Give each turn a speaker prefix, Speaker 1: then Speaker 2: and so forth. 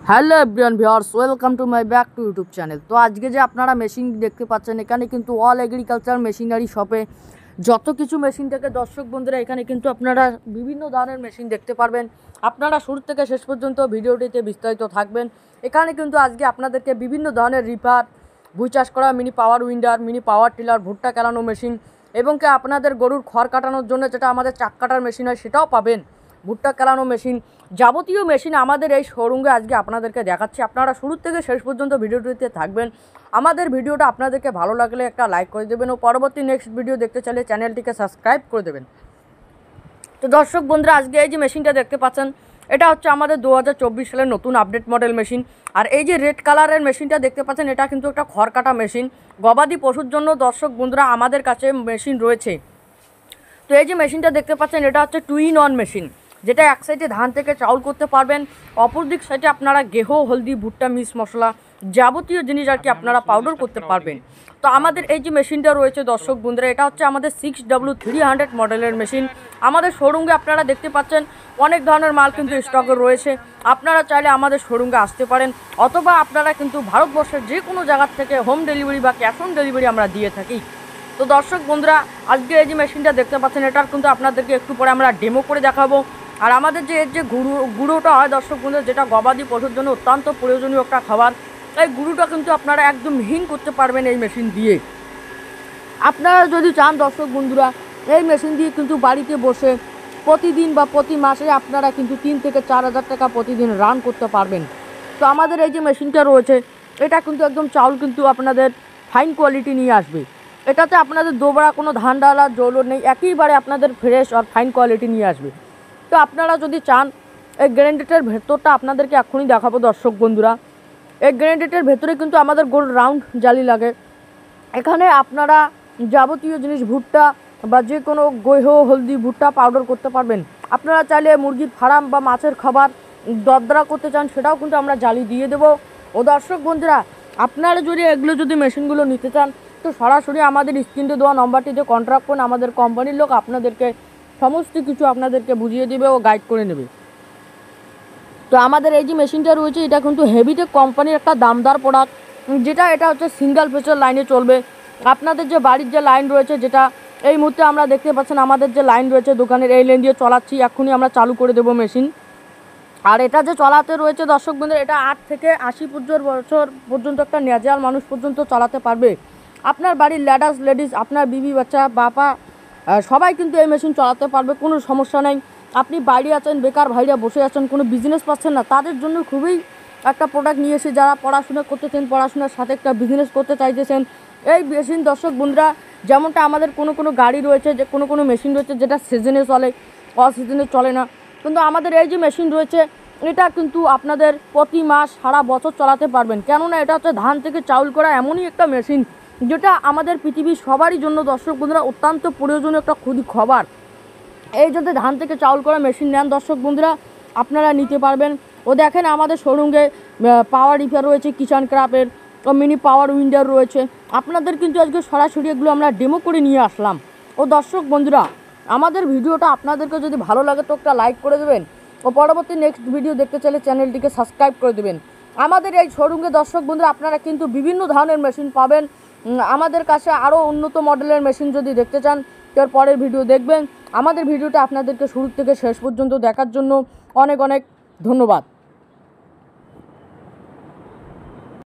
Speaker 1: Hello everyone viewers, welcome to my back to YouTube channel. তো আজকে যে আপনারা মেশিন দেখতে পাচ্ছেন, এখানে কিন্তু অল এগ্রিকালচার মেশিনারি শপে যত কিছু মেশিন থেকে দর্শক বন্ধুরা এখানে কিন্তু আপনারা বিভিন্ন ধরনের মেশিন দেখতে পারবেন। আপনারা শুরু থেকে শেষ পর্যন্ত ভিডিওটিতে বিস্তারিত থাকবেন। এখানে কিন্তু আজকে আপনাদেরকে বিভিন্ন ধরনের রিপার, ভুঁই চাষ করা mini power winder, mini power tiller, ভুট্টা কেলানো মেশিন এবং কি আপনাদের গরুর খড় কাটানোর জন্য যেটা আমাদের চাক কাটার মেশিন হয় সেটাও পাবেন। ভুট্টা কেলানো মেশিন, যাবতীয় মেশিন আমাদের এই শোরুমে আজকে আপনাদেরকে দেখাচ্ছি। আপনারা শুরু থেকে শেষ পর্যন্ত ভিডিওটিতে থাকবেন। আমাদের ভিডিওটা আপনাদেরকে ভালো লাগলে একটা লাইক করে দেবেন ও পরবর্তী নেক্সট ভিডিও দেখতে চাইলে চ্যানেলটিকে সাবস্ক্রাইব করে দেবেন। তো দর্শক বন্ধুরা, আজকে এই যে মেশিনটা দেখতে পাচ্ছেন, এটা হচ্ছে আমাদের 2024 সালের নতুন আপডেট মডেল মেশিন। আর এই যে রেড কালারের মেশিনটা দেখতে পাচ্ছেন, এটা কিন্তু একটা খড় কাটা মেশিন। গবাদি পশুর জন্য দর্শক বন্ধুরা আমাদের কাছে মেশিন রয়েছে। তো এই যে মেশিনটা দেখতে পাচ্ছেন, এটা হচ্ছে 2-in-1 মেশিন, যেটা এক সাইডে ধান থেকে চাউল করতে পারবেন, অপর দিক সাইডে আপনারা গেহু, হলদি, ভুট্টা, মিক্স মশলা যাবতীয় জিনিস আর কি আপনারা পাউডার করতে পারবেন। তো আমাদের এই যে মেশিনটা রয়েছে দর্শক বন্ধুরা, এটা হচ্ছে আমাদের 6W300 মডেলের মেশিন। আমাদের শোরুমে আপনারা দেখতে পাচ্ছেন অনেক ধরনের মাল কিন্তু স্টকে রয়েছে। আপনারা চাইলে আমাদের শোরুমে আসতে পারেন, অথবা আপনারা কিন্তু ভারতবর্ষের যে কোনো জায়গার থেকে হোম ডেলিভারি বা ক্যাশ অন ডেলিভারি আমরা দিয়ে থাকি। তো দর্শক বন্ধুরা, আজকে এই যে মেশিনটা দেখতে পাচ্ছেন, এটার কিন্তু আপনাদেরকে একটু পরে আমরা ডেমো করে দেখাবো। আর আমাদের যে এর যে গুঁড়োটা হয় দর্শক বন্ধুরা, যেটা গবাদি পশুর জন্য অত্যন্ত প্রয়োজনীয় একটা খাবার, এই গুঁড়োটা কিন্তু আপনারা একদম মিহিন করতে পারবেন এই মেশিন দিয়ে। আপনারা যদি চান দর্শক বন্ধুরা, এই মেশিন দিয়ে কিন্তু বাড়িতে বসে প্রতিদিন বা প্রতি মাসে আপনারা কিন্তু 3 থেকে 4 হাজার টাকা প্রতিদিন রান করতে পারবেন। তো আমাদের এই যে মেশিনটা রয়েছে, এটা কিন্তু একদম চাউল কিন্তু আপনাদের ফাইন কোয়ালিটি নিয়ে আসবে। এটাতে আপনাদের দোবরা কোনো ধান ডালার জোলও নেই, একইবারে আপনাদের ফ্রেশ আর ফাইন কোয়ালিটি নিয়ে আসবে। তো আপনারা যদি চান, এই গ্রাইন্ডারের ভেতরটা আপনাদেরকে এখনই দেখাবো দর্শক বন্ধুরা। এই গ্রাইন্ডারের ভেতরে কিন্তু আমাদের গোল রাউন্ড জালি লাগে। এখানে আপনারা যাবতীয় জিনিস ভুট্টা বা যে কোনো গেহু, হলদি, ভুট্টা পাউডার করতে পারবেন। আপনারা চাইলে মুরগির ফার্ম বা মাছের খাবার দরদরা করতে চান, সেটাও কিন্তু আমরা জালি দিয়ে দেবো। ও দর্শক বন্ধুরা, আপনারা যদি এগুলো মেশিনগুলো নিতে চান, তো সরাসরি আমাদের স্ক্রিনে দেওয়া নম্বরটিতে কন্ট্যাক্ট করুন। আমাদের কোম্পানির লোক আপনাদেরকে সমস্ত কিছু আপনাদেরকে বুঝিয়ে দেবে ও গাইড করে নেবে। তো আমাদের এই যে মেশিনটা রয়েছে, এটা কিন্তু হেভিটেক কোম্পানির একটা দামদার প্রোডাক্ট, যেটা এটা হচ্ছে সিঙ্গেল ফেসের লাইনে চলবে। আপনাদের যে বাড়ির যে লাইন রয়েছে, যেটা এই মুহূর্তে আমরা দেখতে পাচ্ছেন আমাদের যে লাইন রয়েছে দোকানের, এই লাইন দিয়ে চলাচ্ছি, এখনই আমরা চালু করে দেবো মেশিন। আর এটা যে চলাতে রয়েছে দর্শক বন্ধুরা, এটা 8 থেকে 80 বছর পর্যন্ত একটা ন্যাজাল মানুষ পর্যন্ত চালাতে পারবে। আপনার বাড়ির লেডিস, আপনার বিবি, বাচ্চা, বাবা সবাই কিন্তু এই মেশিন চালাতে পারবে, কোনো সমস্যা নেই। আপনি বাইরে আছেন, বেকার ভাইরা বসে আছেন, কোনো বিজনেস পাচ্ছেন না, তাদের জন্য খুবই একটা প্রোডাক্ট নিয়ে এসে, যারা পড়াশোনা করতেছেন, পড়াশোনার সাথে একটা বিজনেস করতে চাইতেছেন, এই মেশিন দর্শক বন্ধুরা, যেমনটা আমাদের কোনো গাড়ি রয়েছে, যে কোনো মেশিন রয়েছে যেটা সিজনে চলে, অল সিজনে চলে না, কিন্তু আমাদের এই যে মেশিন রয়েছে, এটা কিন্তু আপনাদের প্রতি মাস সারা বছর চালাতে পারবেন। কেননা এটা হচ্ছে ধান থেকে চাউল করা এমনই একটা মেশিন, যেটা আমাদের পৃথিবীর সবারই জন্য দর্শক বন্ধুরা অত্যন্ত প্রয়োজনীয় একটা খাবার। এই যদি ধান থেকে চাউল করা মেশিন নেন দর্শক বন্ধুরা, আপনারা নিতে পারবেন। ও দেখেন আমাদের শোরুমে পাওয়ার রিপার রয়েছে, কিষান ক্রাফের ও মিনি পাওয়ার উইন্ডার রয়েছে। আপনাদের কিন্তু আজকে সরাসরি এগুলো আমরা ডেমো করে নিয়ে আসলাম। ও দর্শক বন্ধুরা, আমাদের ভিডিওটা আপনাদেরকে যদি ভালো লাগে তো একটা লাইক করে দেবেন ও পরবর্তী নেক্সট ভিডিও দেখতে চাইলে চ্যানেলটিকে সাবস্ক্রাইব করে দেবেন। আমাদের এই শোরুমে দর্শক বন্ধুরা আপনারা কিন্তু বিভিন্ন ধরনের মেশিন পাবেন। আমাদের কাছে আরও উন্নত মডেলের মেশিন যদি দেখতে চান, এর পরের ভিডিও দেখবেন। আমাদের ভিডিওটা আপনাদেরকে শুরু থেকে শেষ পর্যন্ত দেখার জন্য অনেক অনেক ধন্যবাদ।